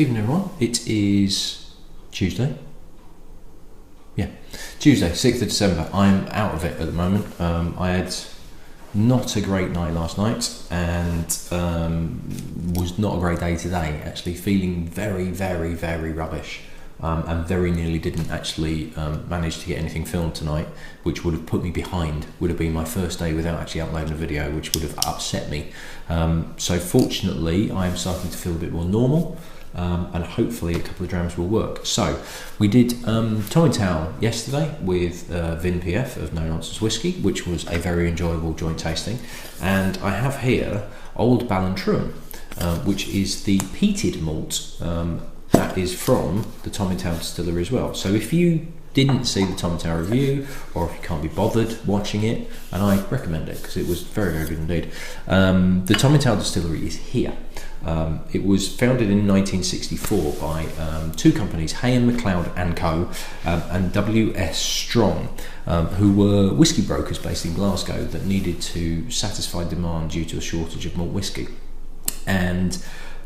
evening everyone. It is Tuesday. Yeah, Tuesday, 6th of December. I'm out of it at the moment. I had not a great night last night and was not a great day today, actually feeling very rubbish. And very nearly didn't actually manage to get anything filmed tonight, which would have put me behind. Would have been my first day without actually uploading a video, which would have upset me. So fortunately, I am starting to feel a bit more normal, and hopefully a couple of drams will work. So we did Tomintoul yesterday with Vin PF of No Nonsense Whisky, which was a very enjoyable joint tasting. And I have here Old Ballantruan, which is the peated malt. That is from the Tomintoul distillery as well. So if you didn't see the Tomintoul review, or if you can't be bothered watching it, and I recommend it because it was very good indeed. The Tomintoul distillery is here. It was founded in 1964 by two companies, Hay and MacLeod and Co. And W.S. Strong, who were whisky brokers based in Glasgow that needed to satisfy demand due to a shortage of malt whisky. And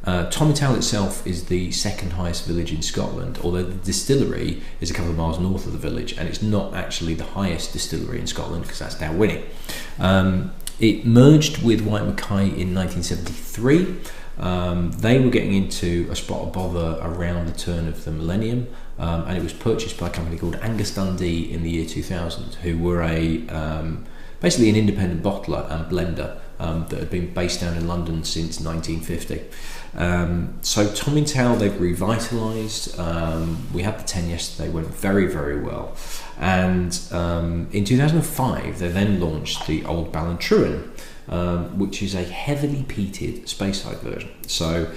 Tomintoul itself is the second highest village in Scotland, although the distillery is a couple of miles north of the village, and it's not actually the highest distillery in Scotland because that's Dalwhinnie. It merged with White Mackay in 1973. They were getting into a spot of bother around the turn of the millennium, and it was purchased by a company called Angus Dundee in the year 2000, who were basically an independent bottler and blender that had been based down in London since 1950. So Tomintoul they've revitalised. We had the 10 yesterday, went very well. And in 2005 they then launched the Old Ballantruan, which is a heavily peated Speyside version. So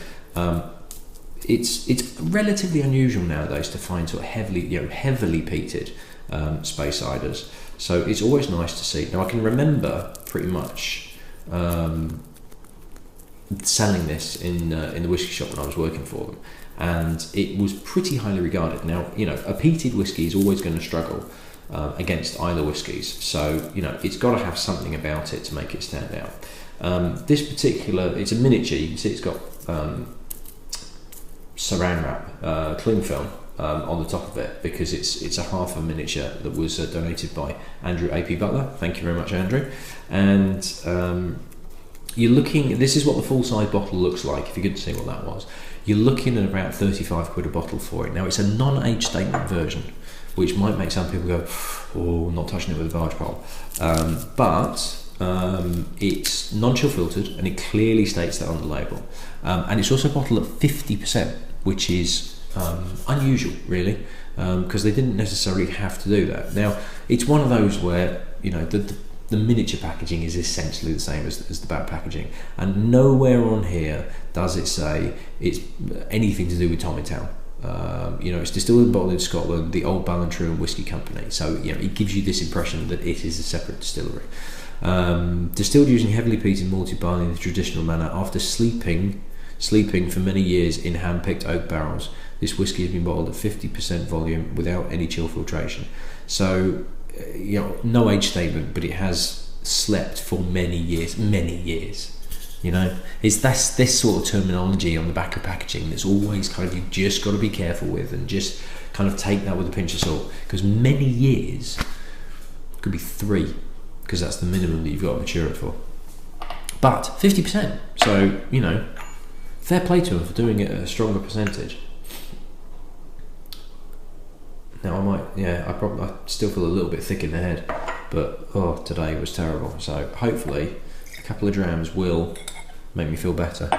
it's relatively unusual nowadays to find sort of heavily peated Speysiders. So it's always nice to see. Now I can remember pretty much selling this in the whisky shop when I was working for them, and it was pretty highly regarded. Now, you know, a peated whisky is always going to struggle against Islay whiskies, so you know it's got to have something about it to make it stand out. This particular, it's a miniature. You can see it's got saran wrap, cling film on the top of it, because it's a half a miniature that was donated by Andrew A.P. Butler. Thank you very much, Andrew. And you're looking, this is what the full-size bottle looks like, if you could see what that was. You're looking at about 35 quid a bottle for it. Now, it's a non-age statement version, which might make some people go, oh, not touching it with a barge pole. But it's non-chill filtered, and it clearly states that on the label. And it's also bottled at 50%, which is unusual, really, because they didn't necessarily have to do that. Now, it's one of those where, you know, the miniature packaging is essentially the same as the back packaging, and nowhere on here does it say it's anything to do with Tomintoul. You know, it's distilled and bottled in Scotland, the Old Ballantruan Whisky Company. So, you know, it gives you this impression that it is a separate distillery. Distilled using heavily peated malted barley in the traditional manner after sleeping for many years in hand-picked oak barrels. This whisky has been bottled at 50% volume without any chill filtration. So, you know, no age statement, but it has slept for many years. You know, that's this sort of terminology on the back of packaging that's always kind of, you just got to be careful with, and just kind of take that with a pinch of salt, because many years could be 3, because that's the minimum that you've got to mature it for. But 50%, so, you know, fair play to them for doing it at a stronger percentage. Now I still feel a little bit thick in the head, but today was terrible. So hopefully a couple of drams will make me feel better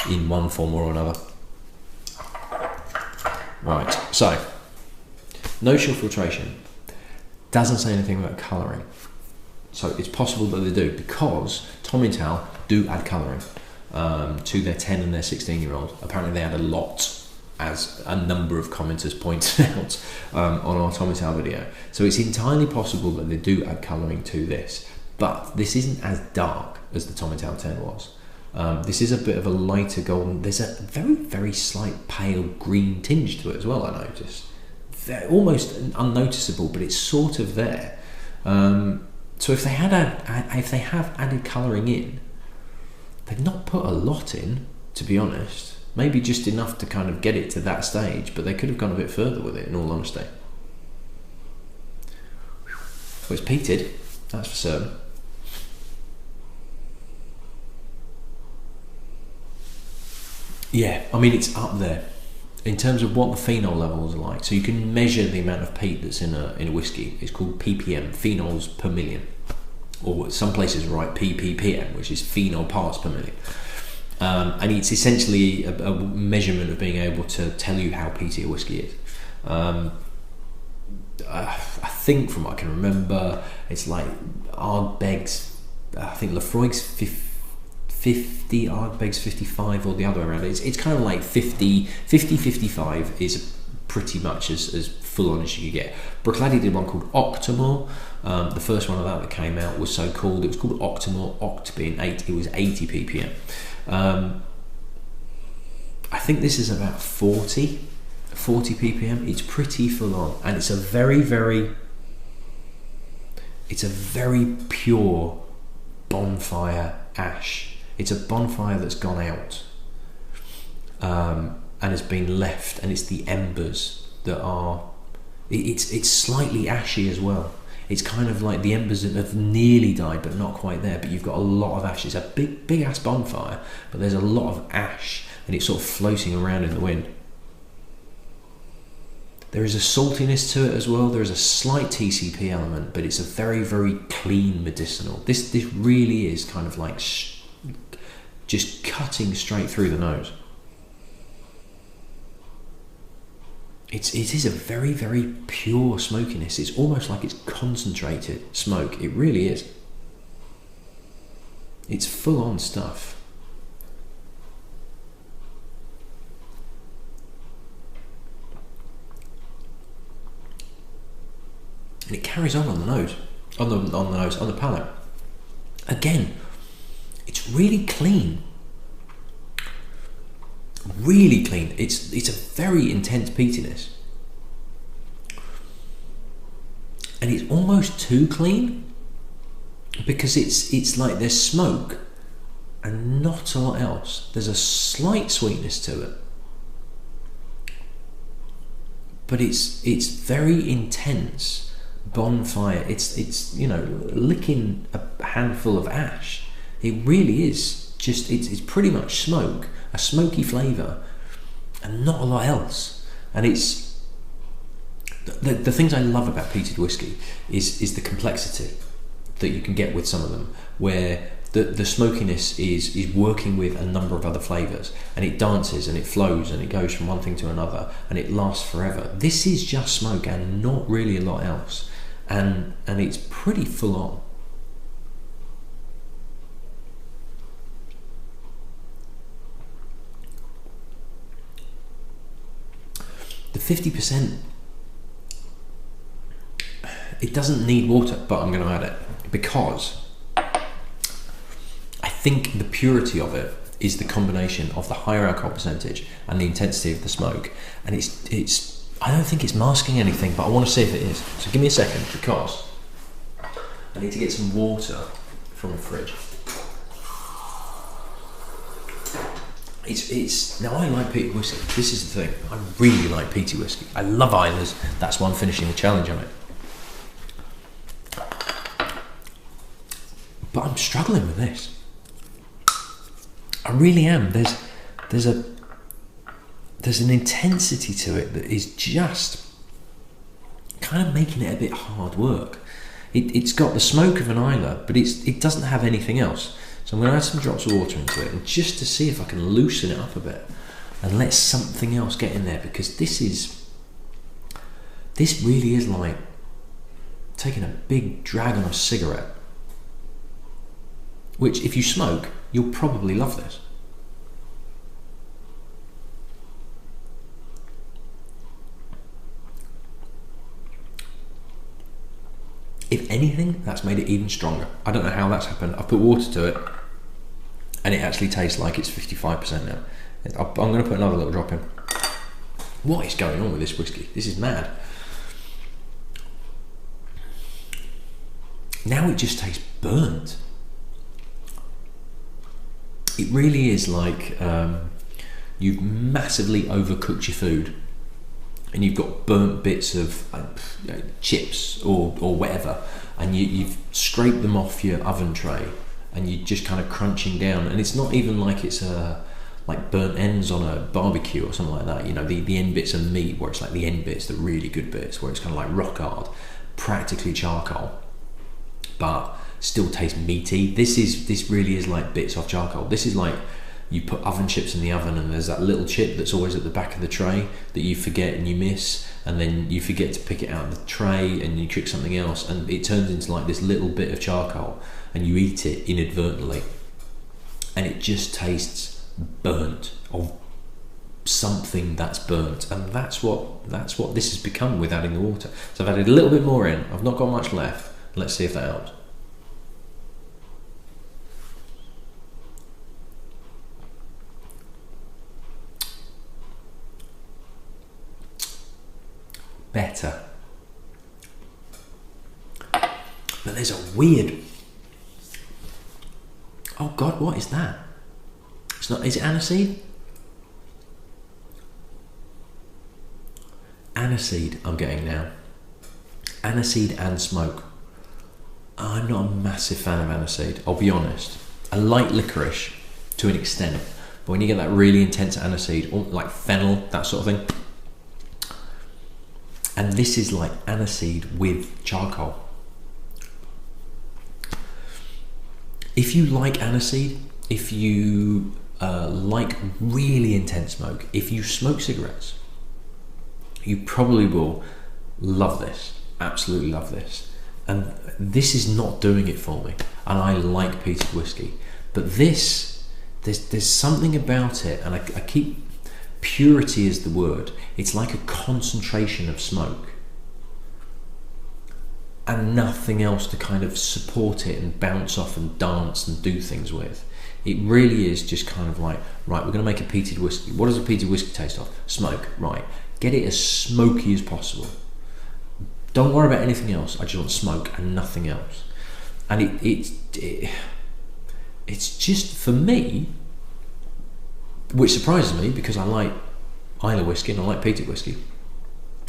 in one form or another. Right, so no chill filtration, doesn't say anything about colouring. So it's possible that they do, because Tomintoul do add colouring to their 10 and their 16-year-old. Apparently they add a lot, as a number of commenters pointed out on our Tomintoul video. So it's entirely possible that they do add colouring to this, but this isn't as dark as the Tomintoul 10 was. This is a bit of a lighter golden. There's a very slight pale green tinge to it as well, I noticed. They're almost unnoticeable, but it's sort of there. So if they have added colouring in, they've not put a lot in, to be honest. Maybe just enough to kind of get it to that stage, but they could have gone a bit further with it, in all honesty. Well, it's peated, that's for certain. Yeah, I mean, it's up there in terms of what the phenol levels are like. So you can measure the amount of peat that's in a whiskey. It's called ppm, phenols per million, or some places write ppm, which is phenol parts per million. And it's essentially a measurement of being able to tell you how peaty a whiskey is. I think from what I can remember, it's like Ardbeg's, I think Lefroy's 50, Ardbeg's 55, or the other way around. It's kind of like 50, 55 is pretty much as full on as you could get. Bruichladdich did one called Octomore. The first one of that came out was so called. It was called Octomore, Oct being 8. It was 80 ppm. I think this is about 40 ppm. It's pretty full on, and it's a very pure bonfire ash. It's a bonfire that's gone out and has been left, and it's the embers that are. It's slightly ashy as well. It's kind of like the embers that have nearly died but not quite there, but you've got a lot of ash. It's a big ass bonfire, but there's a lot of ash, and it's sort of floating around in the wind. There is a saltiness to it as well. There is a slight TCP element, but it's a very clean medicinal. This really is kind of like just cutting straight through the nose. It is a very pure smokiness. It's almost like it's concentrated smoke. It really is. It's full on stuff. And it carries on the nose, on the palate. Again, it's really clean. Really clean. It's a very intense peatiness, and it's almost too clean because it's like there's smoke and not a lot else. There's a slight sweetness to it, but it's very intense bonfire. It's licking a handful of ash. It really is just it's pretty much smoke, a smoky flavour, and not a lot else. And it's the things I love about peated whiskey is the complexity that you can get with some of them, where the smokiness is working with a number of other flavours, and it dances and it flows and it goes from one thing to another, and it lasts forever. This is just smoke and not really a lot else, and it's pretty full on. The 50%, it doesn't need water, but I'm going to add it because I think the purity of it is the combination of the higher alcohol percentage and the intensity of the smoke, and it's I don't think it's masking anything, but I want to see if it is. So give me a second, because I need to get some water from the fridge. It's now, I like peated whiskey. This is the thing. I really like peaty whiskey. I love Islays. That's why I'm finishing the challenge on it. But I'm struggling with this. I really am. There's an intensity to it that is just kind of making it a bit hard work. It's got the smoke of an Islay, but it doesn't have anything else. So I'm going to add some drops of water into it, and just to see if I can loosen it up a bit and let something else get in there, because this really is like taking a big drag on a cigarette, which if you smoke, you'll probably love this. If anything, that's made it even stronger. I don't know how that's happened. I've put water to it, and it actually tastes like it's 55% now. I'm going to put another little drop in. What is going on with this whiskey? This is mad. Now it just tastes burnt. It really is like you've massively overcooked your food, and you've got burnt bits of chips or whatever, and you've scraped them off your oven tray, and you're just kind of crunching down, and it's not even like it's like burnt ends on a barbecue or something like that. You know, the end bits of meat, where it's like the end bits, the really good bits, where it's kind of like rock hard, practically charcoal, but still tastes meaty. This really is like bits off charcoal. This is like you put oven chips in the oven, and there's that little chip that's always at the back of the tray that you forget and you miss, and then you forget to pick it out of the tray, and you cook something else, and it turns into like this little bit of charcoal, and you eat it inadvertently, and it just tastes burnt, of something that's burnt, and that's what this has become with adding the water. So I've added a little bit more in. I've not got much left. Let's see if that helps. Better, but there's a weird. Oh God, what is that? It's not. Is it aniseed? Aniseed, I'm getting now. Aniseed and smoke. I'm not a massive fan of aniseed, I'll be honest. I like licorice to an extent, but when you get that really intense aniseed, like fennel, that sort of thing. And this is like aniseed with charcoal. If you like aniseed, if you like really intense smoke, if you smoke cigarettes, you probably will love this, absolutely love this. And this is not doing it for me. And I like peated whiskey, but this, there's something about it, and I keep, purity is the word. It's like a concentration of smoke and nothing else to kind of support it and bounce off and dance and do things with. It really is just kind of like, right, we're going to make a peated whiskey. What does a peated whiskey taste of? Smoke, right. Get it as smoky as possible. Don't worry about anything else. I just want smoke and nothing else. And it's just, for me, which surprises me because I like Islay whiskey and I like peated whiskey,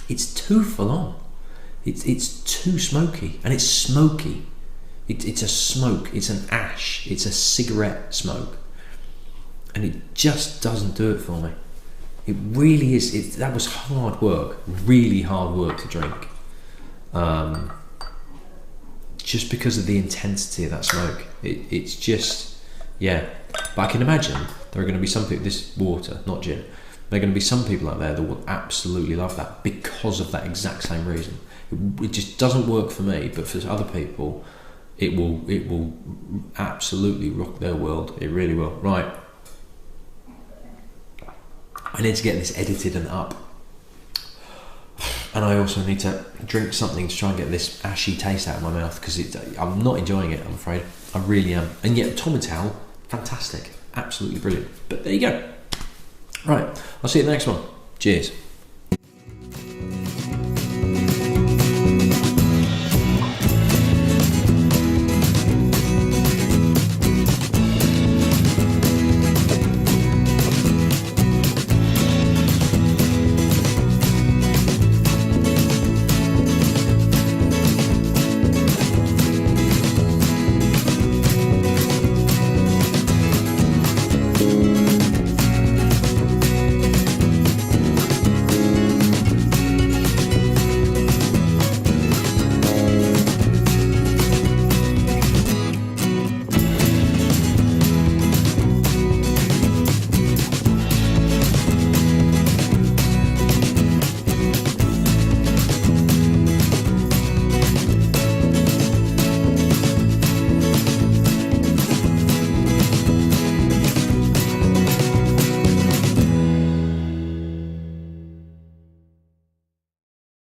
it's too full on. It's too smoky, and it's smoky. It's a smoke, it's an ash, it's a cigarette smoke, and it just doesn't do it for me. It really is. That was hard work, really hard work to drink, just because of the intensity of that smoke. It's just, yeah. But I can imagine there are going to be some people, this water, not gin, there are going to be some people out there that will absolutely love that because of that exact same reason. It just doesn't work for me, but for other people, it will absolutely rock their world. It really will. Right. I need to get this edited and up. And I also need to drink something to try and get this ashy taste out of my mouth, because I'm not enjoying it, I'm afraid. I really am. And yet Tomintoul, fantastic. Absolutely brilliant. But there you go. Right. I'll see you at the next one. Cheers.